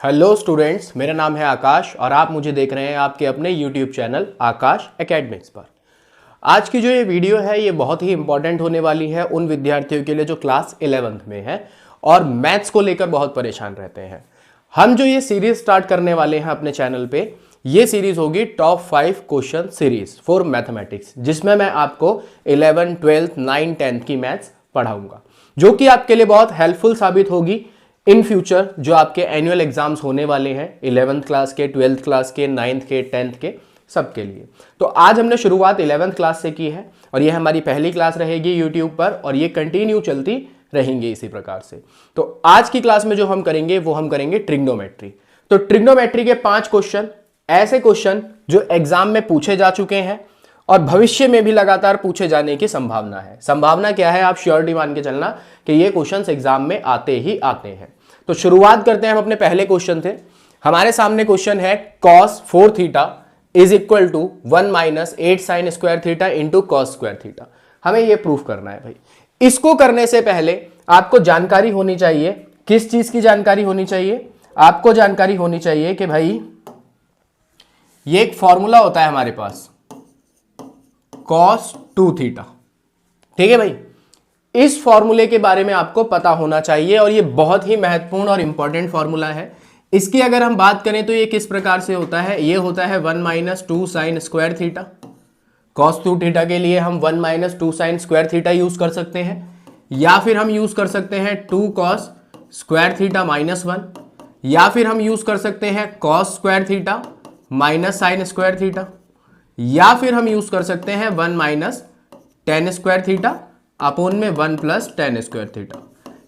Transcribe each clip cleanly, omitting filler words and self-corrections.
Hello students, मेरा नाम है आकाश और आप मुझे देख रहे हैं आपके अपने यूट्यूब चैनल आकाश एकेडमिक्स पर। आज की जो ये वीडियो है ये बहुत ही इंपॉर्टेंट होने वाली है उन विद्यार्थियों के लिए जो क्लास 11th में है और मैथ्स को लेकर बहुत परेशान रहते हैं। हम जो ये सीरीज स्टार्ट करने वाले हैं अपने चैनल पे, ये सीरीज होगी top 5 question series for mathematics, जिसमें मैं आपको 11, 12, 9, 10 की मैथ्स पढ़ाऊंगा, जो कि आपके लिए बहुत हेल्पफुल साबित होगी इन फ्यूचर जो आपके एनुअल एग्जाम्स होने वाले हैं 11th क्लास के, 12th क्लास के, 9th के, 10th के, सबके लिए। तो आज हमने शुरुआत 11th क्लास से की है और ये हमारी पहली क्लास रहेगी यूट्यूब पर और ये कंटिन्यू चलती रहेंगी इसी प्रकार से। तो आज की क्लास में जो हम करेंगे वो हम करेंगे ट्रिग्नोमेट्री। तो ट्रिग्नोमेट्री के 5 क्वेश्चन, ऐसे क्वेश्चन जो एग्जाम में पूछे जा चुके हैं और भविष्य में भी लगातार पूछे जाने की संभावना है। संभावना क्या है, आप श्योरिटी मान के चलना कि ये क्वेश्चंस एग्जाम में आते ही आते हैं। तो शुरुआत करते हैं हम अपने पहले क्वेश्चन से। हमारे सामने क्वेश्चन है cos 4 theta is equal to 1 minus 8 sine square theta into cos square theta. हमें ये प्रूफ करना है भाई। इसको करने से पहले आपको जानकारी होनी चाहिए, किस चीज की जानकारी होनी चाहिए? आपको जानकारी होनी चाहिए कि भाई ये एक फॉर्मूला होता है हमारे पास cos 2 थीटा। ठीक है भाई, इस फॉर्मूले के बारे में आपको पता होना चाहिए और ये बहुत ही महत्वपूर्ण और इंपॉर्टेंट फॉर्मूला है। इसकी अगर हम बात करें तो ये किस प्रकार से होता है, ये होता है 1 minus 2 sign square theta. cos 2 theta के लिए हम 1 minus 2 sign square theta use कर सकते हैं, या फिर हम यूज कर सकते हैं 2 cos स्क्वायर थीटा माइनस 1, या फिर हम यूज कर सकते हैं cos square theta minus sign square theta, या फिर हम यूज कर सकते हैं 1 minus ten square theta upon में 1 प्लस टेन स्क्वायर थीटा।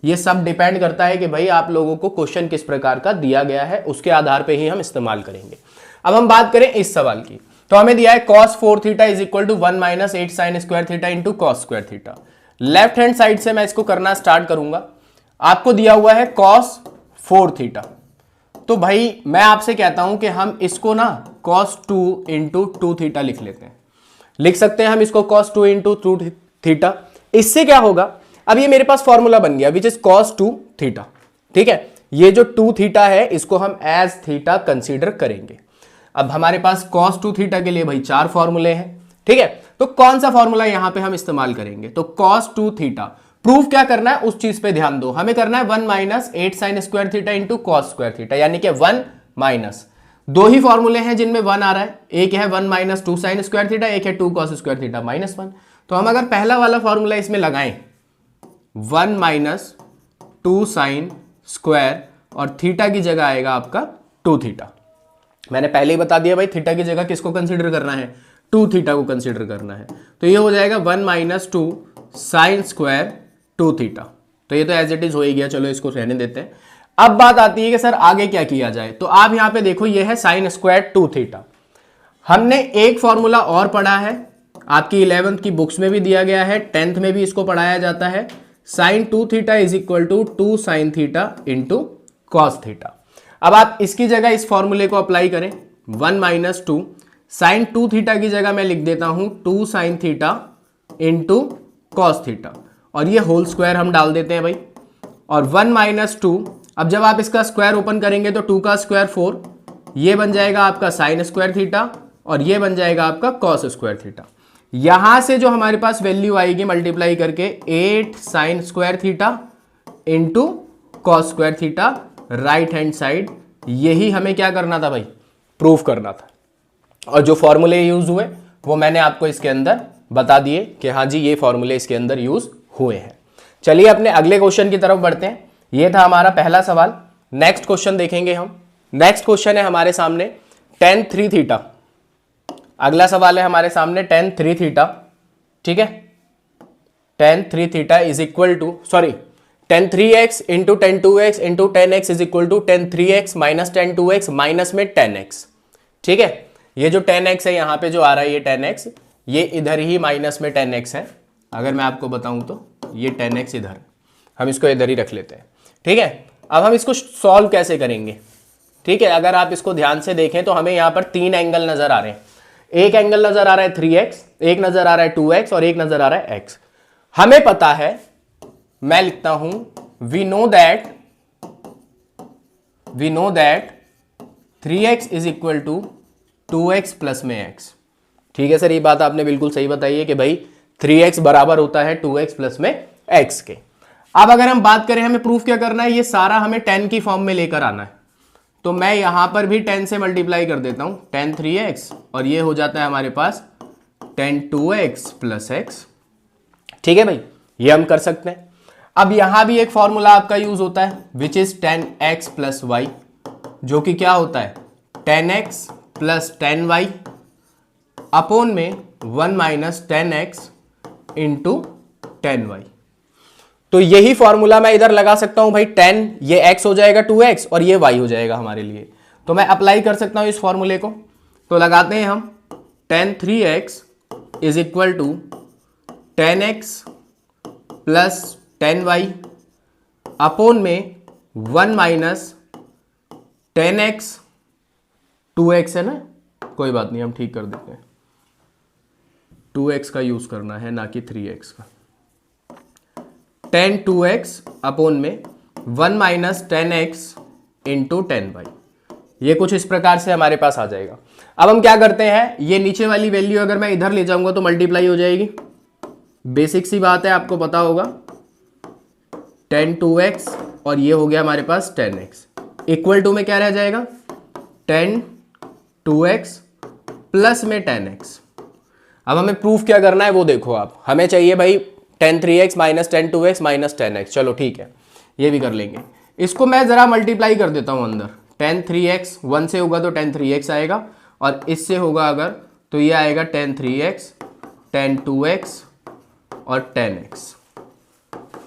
ये सब डिपेंड करता है कि भाई आप लोगों को क्वेश्चन किस प्रकार का दिया गया है, उसके आधार पे ही हम इस्तेमाल करेंगे। अब हम बात करें इस सवाल की, तो हमें दिया है cos 4 theta is equal to 1 minus 8 sine square theta into cos square theta. Left hand side से मैं इसको करना स्टार्ट करूंगा। आपको दिया हुआ है cos 4 थीटा, तो भाई मैं आपसे कहता हूं कि हम इसको ना cos 2 इंटू 2 थीटा लिख लेते हैं। लिख सकते हैं हम इसको cos 2 इंटू 2 थीटा। इससे क्या होगा, अब ये मेरे पास फॉर्मूला बन गया विच इज cos 2 थीटा। ठीक है, ये जो 2 थीटा है इसको हम एज थीटा कंसीडर करेंगे। अब हमारे पास cos 2 थीटा के लिए भाई 4 फॉर्मूले हैं। ठीक है, तो कौन सा फॉर्मूला यहां पे हम इस्तेमाल करेंगे? तो cos 2 थीटा प्रूफ क्या करना है उस चीज पे ध्यान दो। हमें करना है 1 minus 8 sine square theta into cos square theta, यानी कि 1 माइनस, दो ही फॉर्मूले हैं जिनमें 1 आ रहा है, एक है 1 माइनस 2 साइन स्क्वायर थीटा, एक है 2 कॉस स्क्वायर थीटा माइनस 1। तो हम अगर पहला वाला फॉर्मूला इसमें लगाएं 1 माइनस 2 साइन स्क्वायर और थीटा की जगह आएगा आपका 2 थीटा। मैंने पहले ही बता दिया भाई थीटा की जगह किसको कंसीडर करना है, 2 थीटा को कंसीडर करना है। तो ये हो जाएगा 1 माइनस 2 साइन स्क्वायर 2 थीटा। तो ये तो एज इट इज हो ही गया, चलो इसको रहने देते हैं। अब बात आती है कि सर आगे क्या किया जाए। तो आप यहां पे देखो ये है साइन स्क्वायर 2 थीटा। हमने एक फॉर्मूला और पढ़ा है, आपकी 11th की बुक्स में भी दिया गया है, 10th में भी इसको पढ़ाया जाता है। Sine 2 theta is equal to 2 sine theta into cos theta. अब आप इसकी जगह इस फॉर्मूले को अप्लाई करें, 1 माइनस 2 साइन 2 थीटा की जगह मैं लिख देता हूं 2 sine theta into cos theta, और ये होल स्क्वायर हम डाल देते हैं भाई। और 1 माइनस 2, अब जब आप इसका स्क्वायर ओपन करेंगे तो 2 का स्क्वायर 4, ये बन जाएगा आपका साइन स्क्वायर थीटा और ये बन जाएगा आपका कॉस स्क्वायर थीटा। यहां से जो हमारे पास वैल्यू आएगी मल्टीप्लाई करके 8 sine square theta into cos square theta right hand side, यही हमें क्या करना था भाई, प्रूफ करना था। और जो फॉर्मूले यूज हुए वो मैंने आपको इसके अंदर बता दिए कि हाँ जी ये फॉर्मूले इसके अंदर यूज हुए हैं। चलिए अपने अगले क्वेश्चन की तरफ बढ़ते हैं। ये था हमारा पहला सवाल। नेक्स्ट क्वेश्चन देखेंगे हम। नेक्स्ट क्वेश्चन है हमारे सामने tan 3 थीटा। अगला सवाल है हमारे सामने tan 3 थीटा। ठीक है, tan 3 theta is equal to tan 3x into tan 2x into tan x is equal to tan 3x minus tan 2x minus में tan x। ठीक है, ये जो tan x है यहाँ पे जो आ रहा है ये tan x, ये इधर ही माइनस में tan x है। अगर मैं आपको बताऊं तो ये tan x इधर, हम इसको इधर ही रख लेते हैं। ठीक है, अब हम इसको सॉल्व कैसे करेंगे? ठीक है, अगर आप इसको ध्यान से देखें तो हमें यहाँ पर 3 एंगल नजर आ रहे हैं। एक एंगल नजर आ रहा है 3x, एक नजर आ रहा है 2x और एक नजर आ रहा है x। हमें पता है, मैं लिखता हूं we know that we know that 3x is equal to 2x plus में x। ठीक है सर, ये बात आपने बिल्कुल सही बताई है कि भाई 3x बराबर होता है 2x प्लस में x के। अब अगर हम बात करें हमें प्रूफ क्या करना है, ये सारा हमें 10 की फॉर्म में लेकर आना है, तो मैं यहां पर भी 10 से मल्टीप्लाई कर देता हूं, 10 3x और ये हो जाता है हमारे पास 10 2x प्लस x। ठीक है भाई, ये हम कर सकते हैं। अब यहां भी एक फॉर्मूला आपका यूज होता है which is 10x plus y, जो कि क्या होता है 10x प्लस 10y अपोन में 1 माइनस 10x इंटू 10y। तो यही फॉर्मूला मैं इधर लगा सकता हूं भाई, 10 ये x हो जाएगा 2x और ये y हो जाएगा हमारे लिए, तो मैं अप्लाई कर सकता हूं इस फॉर्मूले को। तो लगाते हैं हम 10 3x is equal to 10x plus 10y upon में 1 माइनस 10x 2x है ना, कोई बात नहीं हम ठीक कर देते हैं, 2x का यूज करना है ना कि 3x का। 10 2x अपोन में 1 माइनस 10x इंटू 10y, ये कुछ इस प्रकार से हमारे पास आ जाएगा। अब हम क्या करते हैं, ये नीचे वाली वैल्यू अगर मैं इधर ले जाऊंगा तो मल्टीप्लाई हो जाएगी, बेसिक सी बात है आपको पता होगा। 10 2x और ये हो गया हमारे पास 10x इक्वल टू में क्या रह जाएगा 10 2x प्लस में 10x। अब हमें प्रूफ क्या करना है वो देखो आप, हमें चाहिए भाई 10 3x minus 10 2x minus 10x। चलो ठीक है, ये भी कर लेंगे। इसको मैं जरा मल्टीप्लाई कर देता हूं अंदर, 10 3x 1 से होगा तो 10 3x आएगा, और इससे होगा अगर तो ये आएगा 10 3x 10 2x और 10x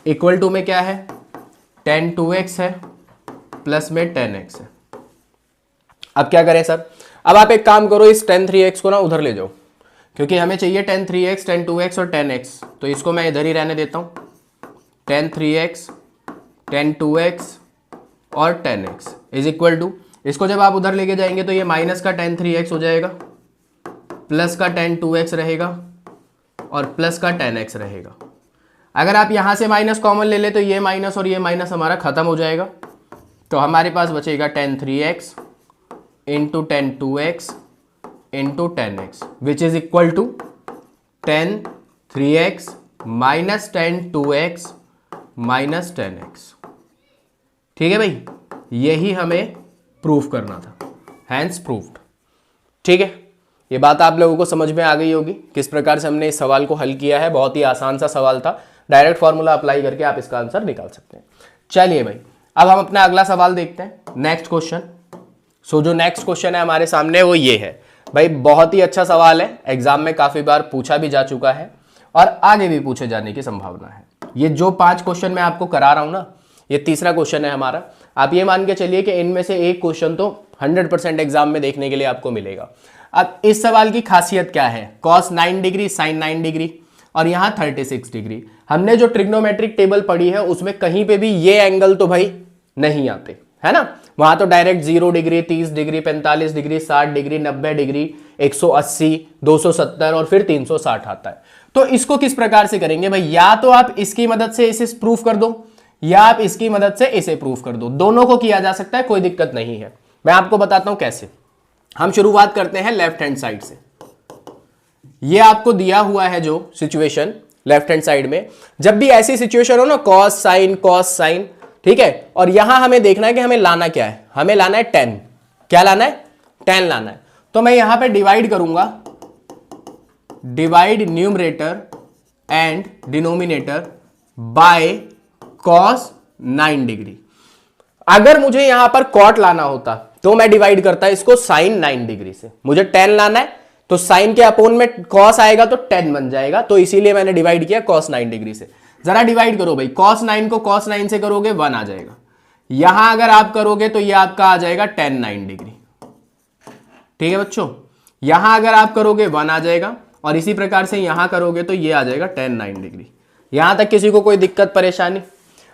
इक्वल टू में क्या है 10 2x है प्लस में 10x है। अब क्या करें सर, अब आप एक काम करो, इस 10 3x को ना उधर ले जाओ, क्योंकि हमें चाहिए 10 3x 10 2x और 10x, तो इसको मैं इधर ही रहने देता हूं। 10 3x 10 2x और 10x इज इक्वल टू, इसको जब आप उधर लेके जाएंगे तो ये माइनस का 10 3x हो जाएगा, प्लस का 10 2x रहेगा और प्लस का 10x रहेगा। अगर आप यहां से माइनस कॉमन ले ले तो ये माइनस और ये माइनस हमारा खत्म हो जाएगा, तो हमारे पास बचेगा 10 3x into 10 2x into 10x which is equal to 10 3x minus 10 2x minus 10x। ठीक है भाई, यही हमें प्रूफ करना था, हैंस प्रूफ्ड। ठीक है, ये बात आप लोगों को समझ में आ गई होगी किस प्रकार से हमने इस सवाल को हल किया है। बहुत ही आसान सा सवाल था, डायरेक्ट फॉर्मूला अप्लाई करके आप इसका आंसर निकाल सकते हैं। चलिए भाई, अब हम अपना अगला सवाल देखते हैं, नेक्स्ट क्वेश्चन। सो जो नेक्स्ट क्वेश्चन है हमारे सामने वो ये है भाई, बहुत ही अच्छा सवाल है, एग्जाम में काफी बार पूछा भी जा चुका है और आगे भी पूछे जाने की संभावना है। ये जो 5 क्वेश्चन मैं आपको करा रहा हूं ना, ये तीसरा क्वेश्चन है हमारा। आप ये मान के चलिए कि इनमें से एक क्वेश्चन तो 100% एग्जाम में देखने के लिए आपको मिलेगा। अब इस सवाल की खासियत क्या है, cos 9 डिग्री sin 9 डिग्री और यहां 36 डिग्री। हमने जो ट्रिग्नोमेट्रिक टेबल पढ़ी है उसमें कहीं पे भी ये एंगल तो भाई नहीं आते, है ना। वहां तो direct 0 degree 30 degree 45 degree 60 degree 90 degree 180 270 और फिर 360 आता है। तो इसको किस प्रकार से करेंगे भाई, या तो आप इसकी मदद से इसे प्रूफ कर दो या आप इसकी मदद से इसे प्रूफ कर दो, दोनों को किया जा सकता है, कोई दिक्कत नहीं है। मैं आपको बताता हूं कैसे। हम शुरुआत करते हैं लेफ्ट हैंड साइड से। ये आपको दिया हुआ है जो सिचुएशन लेफ्ट हैंड साइड में, जब भी ऐसी सिचुएशन हो ना कॉस साइन, ठीक है, और यहां हमें देखना है कि हमें लाना क्या है, हमें लाना है 10। क्या लाना है 10 लाना है। तो मैं यहां पे डिवाइड करूंगा, divide numerator and denominator by cos 9 degree. अगर मुझे यहां पर कॉट लाना होता तो मैं डिवाइड करता इसको साइन 9 डिग्री से। मुझे 10 लाना है तो साइन के अपोन में कॉस आएगा तो 10 बन जाएगा, तो इसीलिए मैंने डिवाइड किया कॉस 9 डिग्री से। जरा डिवाइड करो भाई, cos 9 को cos 9 से करोगे 1 आ जाएगा, यहां अगर आप करोगे तो ये आपका आ जाएगा tan 9 डिग्री। ठीक है बच्चों, यहां अगर आप करोगे 1 आ जाएगा और इसी प्रकार से यहां करोगे तो ये आ जाएगा tan 9 डिग्री। यहां तक किसी को कोई दिक्कत परेशानी?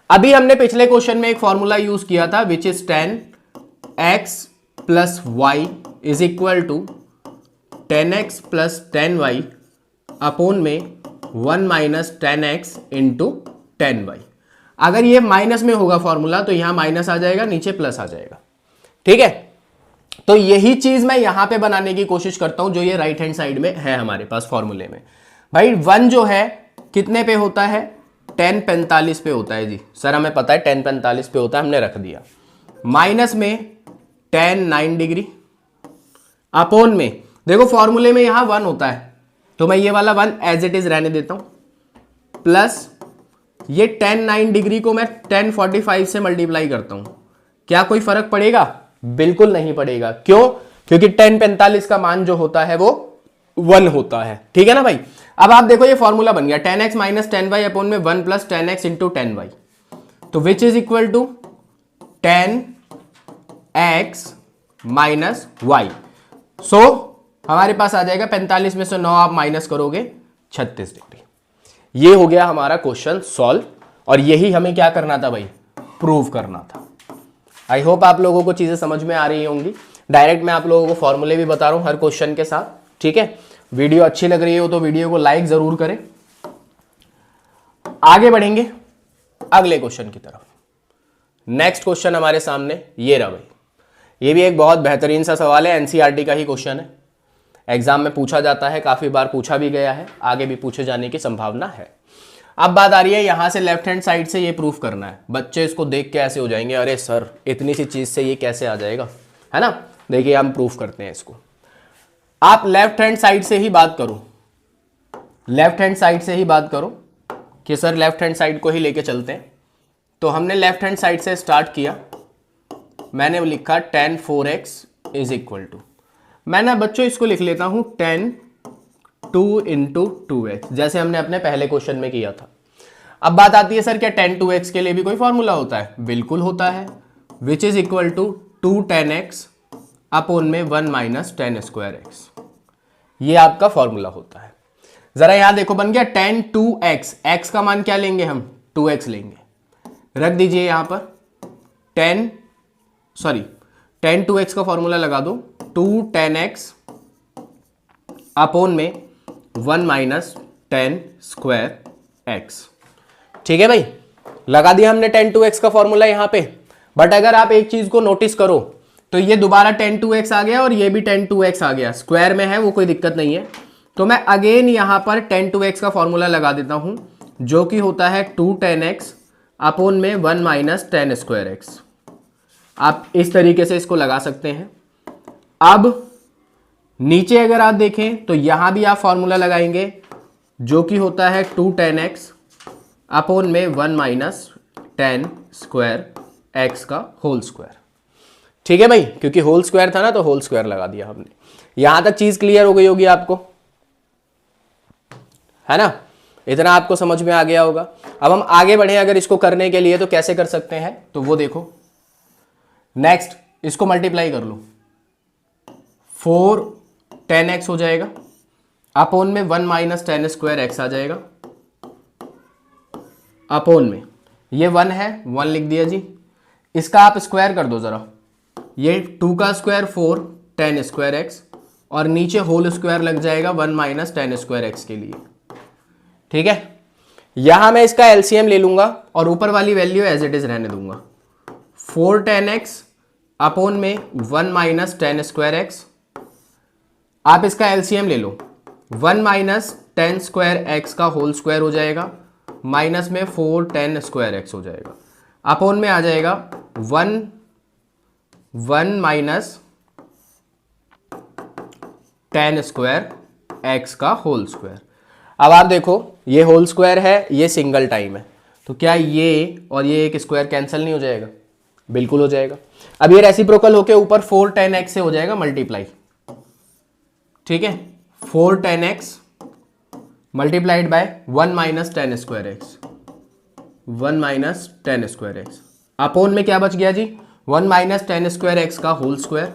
अभी हमने पिछले क्वेश्चन में एक फॉर्मूला यूज किया था which is tan x plus y is equal to 10x plus 10y upon में 1 माइनस 10x इंटू 10y। अगर ये माइनस में होगा फॉर्मूला तो यहां माइनस आ जाएगा, नीचे प्लस आ जाएगा। ठीक है, तो यही चीज मैं यहां पे बनाने की कोशिश करता हूं जो ये राइट हैंड साइड में है हमारे पास फॉर्मूले में। भाई 1 जो है कितने पे होता है, tan 45 पे होता है जी सर, हमें पता है tan 45 पे होता है, हमने रख दिया। माइनस में tan 9 डिग्री अपोन में, देखो फॉर्मूले में यहां 1 होता है तो मैं ये वाला 1 एज इट इज रहने देता हूं, प्लस ये tan 9 डिग्री को मैं tan 45 से मल्टीप्लाई करता हूं। क्या कोई फर्क पड़ेगा? बिल्कुल नहीं पड़ेगा। क्यों? क्योंकि tan 45 का मान जो होता है वो 1 होता है। ठीक है ना भाई। अब आप देखो ये फॉर्मूला बन गया tan x minus tan y upon में 1 plus tan x into tan y, तो which is equal to tan x minus y। So हमारे पास आ जाएगा 45 में से 9 आप माइनस करोगे 36 डिग्री। ये हो गया हमारा क्वेश्चन सॉल्व, और यही हमें क्या करना था भाई, प्रूव करना था। आई होप आप लोगों को चीजें समझ में आ रही होंगी। डायरेक्ट मैं आप लोगों को फॉर्मूले भी बता रहा हूं हर क्वेश्चन के साथ। ठीक है, वीडियो अच्छी लग रही हो तो वीडियो को लाइक जरूर करें। आगे बढ़ेंगे अगले क्वेश्चन की तरफ। नेक्स्ट क्वेश्चन हमारे सामने ये रहा भाई, ये भी एक बहुत बेहतरीन सा सवाल है, एनसीईआरटी का ही क्वेश्चन है, एग्जाम में पूछा जाता है, काफी बार पूछा भी गया है, आगे भी पूछे जाने की संभावना है। अब बात आ रही है यहां से लेफ्ट हैंड साइड से ये प्रूफ करना है। बच्चे इसको देख के ऐसे हो जाएंगे, अरे सर इतनी सी चीज से ये कैसे आ जाएगा, है ना। देखिए हम प्रूफ करते हैं इसको। आप लेफ्ट हैंड साइड से ही बात करो, लेफ्ट हैंड साइड से ही बात करो कि सर लेफ्ट हैंड साइड को ही लेके चलते हैं। तो हमने लेफ्ट हैंड साइड से स्टार्ट किया, मैंने लिखा tan 4x is equal to, मैंने बच्चों इसको लिख लेता हूं tan 2 इंटू 2x, जैसे हमने अपने पहले क्वेश्चन में किया था। अब बात आती है सर क्या tan 2x के लिए भी कोई फॉर्मूला होता है? बिल्कुल होता है, which is equal to 2 tan x upon में 1 माइनस tan स्क्वायर x, ये आपका फॉर्मूला होता है। जरा यहां देखो बन गया tan 2x, x का मान क्या लेंगे हम, 2x लेंगे, रख दीजिए यहां पर tan 2x का फॉर्मूला लगा दो, 2 tan x अपोन में 1 माइनस tan स्क्वायर x। ठीक है भाई, लगा दिया हमने tan 2x का फॉर्मूला यहां पे। बट अगर आप एक चीज को नोटिस करो तो ये दोबारा tan 2x आ गया और ये भी tan 2x आ गया, स्क्वायर में है वो कोई दिक्कत नहीं है। तो मैं अगेन यहां पर tan 2x का फॉर्मूला लगा देता हूं जो कि होता है 2 tan x अपोन में 1 माइनस tan स्क्वायर x। आप इस तरीके से इसको लगा सकते हैं। अब नीचे अगर आप देखें तो यहां भी आप फॉर्मूला लगाएंगे जो कि होता है 2 tan x अपोन में 1 माइनस tan स्क्वायर x का होल स्क्वायर। ठीक है भाई, क्योंकि होल स्क्वायर था ना तो होल स्क्वायर लगा दिया हमने। यहां तक चीज क्लियर हो गई होगी आपको, है ना, इतना आपको समझ में आ गया होगा। अब हम आगे बढ़े अगर इसको करने के लिए तो कैसे कर सकते हैं, तो वो देखो। नेक्स्ट इसको मल्टीप्लाई कर लो, 4 tan x हो जाएगा अपोन में 1 माइनस tan स्क्वायर x आ जाएगा, अपोन में ये 1 है, 1 लिख दिया जी। इसका आप स्क्वायर कर दो जरा, ये 2 का स्क्वायर 4 tan स्क्वायर x और नीचे होल स्क्वायर लग जाएगा 1 माइनस tan स्क्वायर x के लिए। ठीक है, यहां मैं इसका एलसीएम ले लूंगा और ऊपर वाली वैल्यू एज इट इज रहने दूंगा, 4 tan x अपोन में 1 माइनस tan स्क्वायर x। आप इसका एलसीएम ले लो, 1 माइनस tan स्क्वायर x का होल स्क्वायर हो जाएगा, माइनस में 4 tan स्क्वायर x हो जाएगा, अपोन में आ जाएगा 1 माइनस tan स्क्वायर x का होल स्क्वायर। अब आप देखो ये होल स्क्वायर है, ये सिंगल टाइम है, तो क्या ये और ये एक स्क्वायर कैंसिल नहीं हो जाएगा? बिल्कुल हो जाएगा। अब ये रेसिप्रोकल होके ऊपर 4 tan x से हो जाएगा मल्टीप्लाई। ठीक है, 4 tan x multiplied by 1 minus tan square x, 1 minus tan square x, upon में क्या बच गया जी, 1 माइनस tan स्क्वायर x का whole square,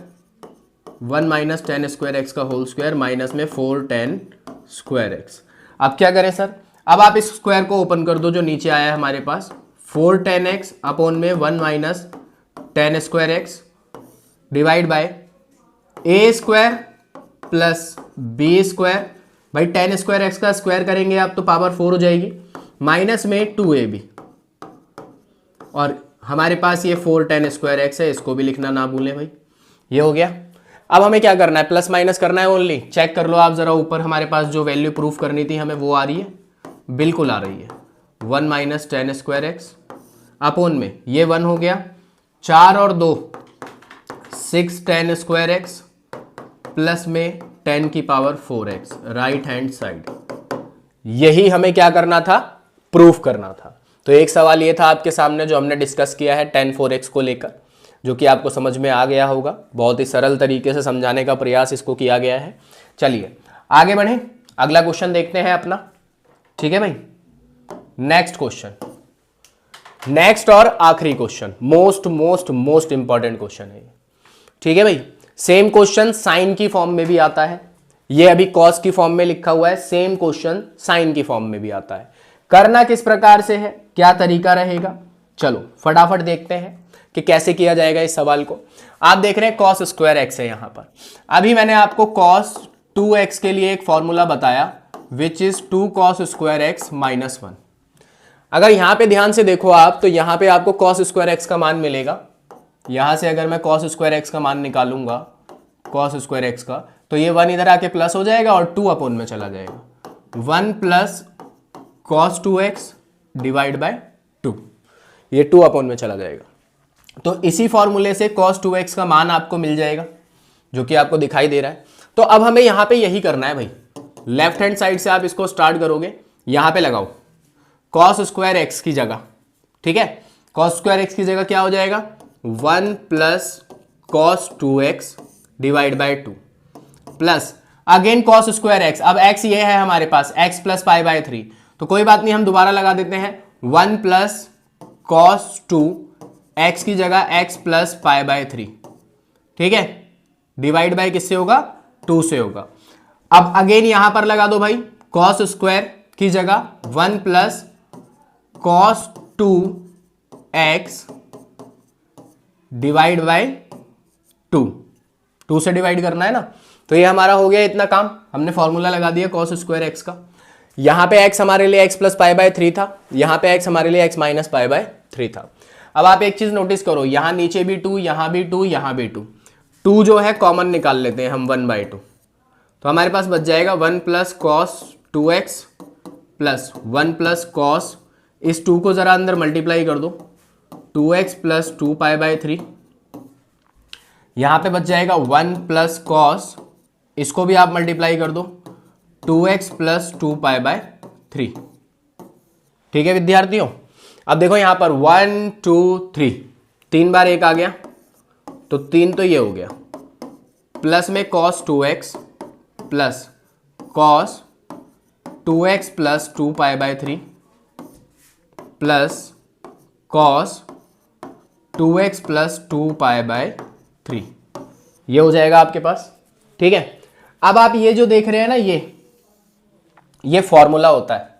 1 minus tan square x का होल स्क्वायर माइनस में 4 tan स्क्वायर x। अब क्या करें सर, अब आप इस स्क्वायर को ओपन कर दो जो नीचे आया है हमारे पास, 4 tan x अपोन में 1 minus tan square x divide by a square plus b square. भाई tan स्क्वायर x का स्क्वायर करेंगे आप तो पावर 4 हो जाएगी, माइनस में 2ab, और हमारे पास ये 4 tan स्क्वायर एक्स है, इसको भी लिखना ना भूलें भाई। ये हो गया। अब हमें क्या करना है, प्लस माइनस करना है ओनली। चेक कर लो आप जरा, ऊपर हमारे पास जो वैल्यू प्रूफ करनी थी हमें वो आ रही है, बिल्कुल आ रही है। 1 minus tan square x upon में ये 1 हो गया, 4 और 2 6 tan स्क्वायर एक्स प्लस में 10 की power 4x right hand side. यही हमें क्या करना था, प्रूफ करना था। तो एक सवाल ये था आपके सामने जो हमने डिस्कस किया है tan 4x को लेकर, जो कि आपको समझ में आ गया होगा। बहुत ही सरल तरीके से समझाने का प्रयास इसको किया गया है। चलिए आगे बढ़ें, अगला क्वेश्चन देखते हैं अपना। ठीक है भाई, नेक्स्ट क्वेश्चन, नेक्स्ट और आखिरी question, most most most important question है ये। ठीक है भाई, सेम क्वेश्चन साइन की फॉर्म में भी आता है, ये अभी कॉस की फॉर्म में लिखा हुआ है, सेम क्वेश्चन साइन की फॉर्म में भी आता है। करना किस प्रकार से है, क्या तरीका रहेगा, चलो फटाफट देखते हैं कि कैसे किया जाएगा इस सवाल को। आप देख रहे हैं कॉस स्क्वायर एक्स है यहां पर। अभी मैंने आपको कॉस 2x के लिए एक फॉर्मूला बताया which is 2 cos square x minus 1। अगर यहां पे ध्यान से देखो आप, तो यहां पे आपको cos स्क्वायर एक्स का मान मिलेगा। यहां से अगर मैं cos स्क्वायर एक्स का मान निकालूंगा, cos स्क्वायर एक्स का, तो ये 1 इधर आके प्लस हो जाएगा और 2 अपॉन में चला जाएगा। 1 plus cos 2x divide by 2, ये 2 अपॉन में चला जाएगा। तो इसी फॉर्मूले से cos 2x का मान आपको मिल जाएगा, जो कि आपको दिखाई दे रहा है। तो अब हमें यहां पे यही करना है भाई, लेफ्ट हैंड साइड से आप इसको स्टार्ट करोगे, यहां पे लगाओ cos स्क्वायर एक्स की जगह। ठीक है, cos स्क्वायर एक्स की जगह क्या हो जाएगा, 1 plus cos 2x divide by 2 plus again cos square x. अब x ये है हमारे पास, x प्लस पाई बाय 3, तो कोई बात नहीं, हम दोबारा लगा देते हैं। 1 प्लस cos 2 x की जगह x प्लस पाई बाय 3। ठीक है, डिवाइड बाय किससे होगा, 2 से होगा। अब अगेन यहां पर लगा दो भाई, cos स्क्वायर की जगह 1 plus cos 2x divide by 2 से डिवाइड करना है ना। तो ये हमारा हो गया इतना काम, हमने फॉर्मूला लगा दिया cos स्क्वायर एक्स का। यहां पे x हमारे लिए x प्लस पाई बाय 3 था, यहां पे x हमारे लिए x माइनस पाई बाय 3 था। अब आप एक चीज नोटिस करो, यहां नीचे भी 2, यहां भी 2, यहां भी 2 जो है कॉमन निकाल लेते हैं हम 1/2, तो हमारे पास बच जाएगा 1 plus cos 2x plus 1 plus cos, इस 2 को जरा अंदर मल्टीप्लाई कर दो, 2x प्लस 2 पाई बाय 3। यहां पे बच जाएगा 1 प्लस cos, इसको भी आप मल्टीप्लाई कर दो, 2x प्लस 2 पाई बाय 3। ठीक है विद्यार्थियों, अब देखो यहां पर 1 2 3, 3 बार 1 आ गया, तो 3 तो ये हो गया, प्लस में cos 2x plus cos 2x plus 2 pi by 3 plus cos 2x plus 2 pi by 3, ये हो जाएगा आपके पास। ठीक है, अब आप ये जो देख रहे हैं ना, ये फॉर्मूला होता है,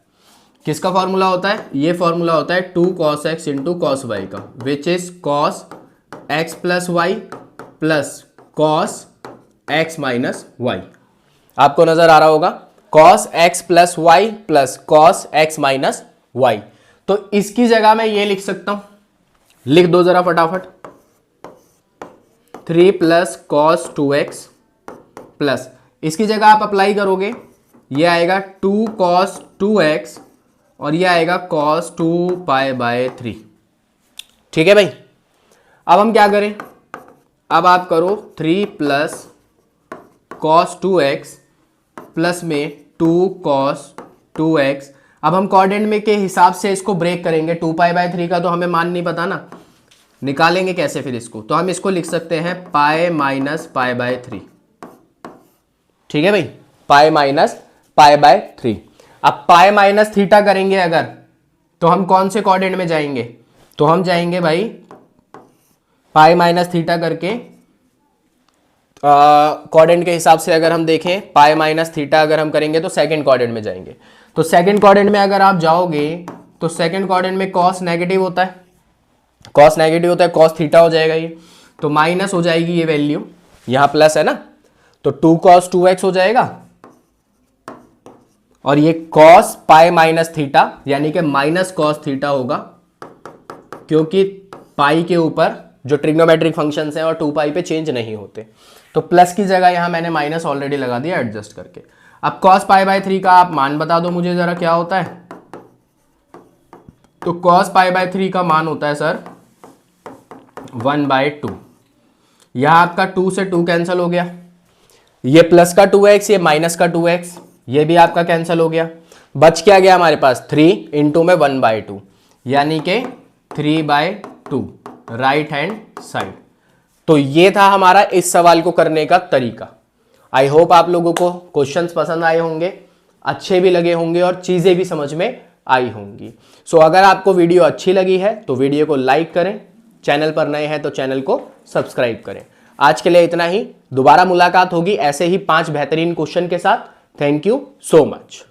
किसका फॉर्मूला होता है, ये फॉर्मूला होता है 2 cos x into cos y का, which is cos x plus y plus cos x minus y. आपको नजर आ रहा होगा, cos x plus y plus cos x minus y. तो इसकी जगह मैं ये लिख सकता हूं, लिख दो जरा फटाफट, 3 प्लस cos 2x प्लस, इसकी जगह आप अप्लाई करोगे, ये आएगा 2 cos 2x और ये आएगा cos 2 पाई बाय 3। ठीक है भाई, अब हम क्या करें, अब आप करो 3 प्लस cos 2x प्लस में 2 cos 2x। अब हम कोऑर्डिनेट में के हिसाब से इसको ब्रेक करेंगे, 2 पाई बाय 3 का तो हमें मान नहीं पता ना, निकालेंगे कैसे फिर इसको, तो हम इसको लिख सकते हैं पाई माइनस पाई बाय 3। ठीक है भाई, पाई माइनस पाई बाय 3। अब पाई माइनस थीटा करेंगे अगर, तो हम कौन से कोऑर्डिनेट में जाएंगे, तो हम जाएंगे भाई पाई माइनस थीटा करके, कोऑर्डिनेट के हिसाब से अगर हम देखें पाई माइनस थीटा अगर हम करेंगे तो सेकंड कोऑर्डिनेट में जाएंगे। तो सेकंड कोऑर्डिनेट में अगर आप जाओगे तो सेकंड कोऑर्डिनेट में cos नेगेटिव होता है, cos नेगेटिव होता है, cos थीटा हो जाएगा ये, तो माइनस हो जाएगी ये वैल्यू, यहां प्लस है ना, तो 2 cos 2x हो जाएगा और ये cos पाई माइनस थीटा यानी कि माइनस cos थीटा होगा, क्योंकि पाई के ऊपर जो ट्रिग्नोमेट्रिक फंक्शंस हैं और 2 पाई पे चेंज नहीं होते। तो प्लस की जगह यहाँ मैंने माइनस ऑलरेडी लगा दिया एडजस्ट करके। अब cos पाई बाय 3 का आप मान बता दो मुझे जरा क्या होता है। तो cos पाई बाय 3 का मान होता है सर 1/2। यहां आपका 2 से 2 कैंसिल हो गया, ये प्लस का 2x ये माइनस का 2x ये भी आपका कैंसिल हो गया। बच क्या गया हमारे पास 3 इंटू में 1/2 यानी कि 3/2 राइट हैंड साइड। तो ये था हमारा इस सवाल को करने का तरीका। आई होप आप लोगों को क्वेश्चंस पसंद आए होंगे, अच्छे भी लगे होंगे और चीजें भी समझ में आई होंगी। सो अगर आपको वीडियो अच्छी लगी है तो वीडियो को लाइक करें, चैनल पर नए हैं तो चैनल को सब्सक्राइब करें। आज के लिए इतना ही, दोबारा मुलाकात होगी ऐसे ही 5 बेहतरीन क्वेश्चन के साथ। Thank you so much.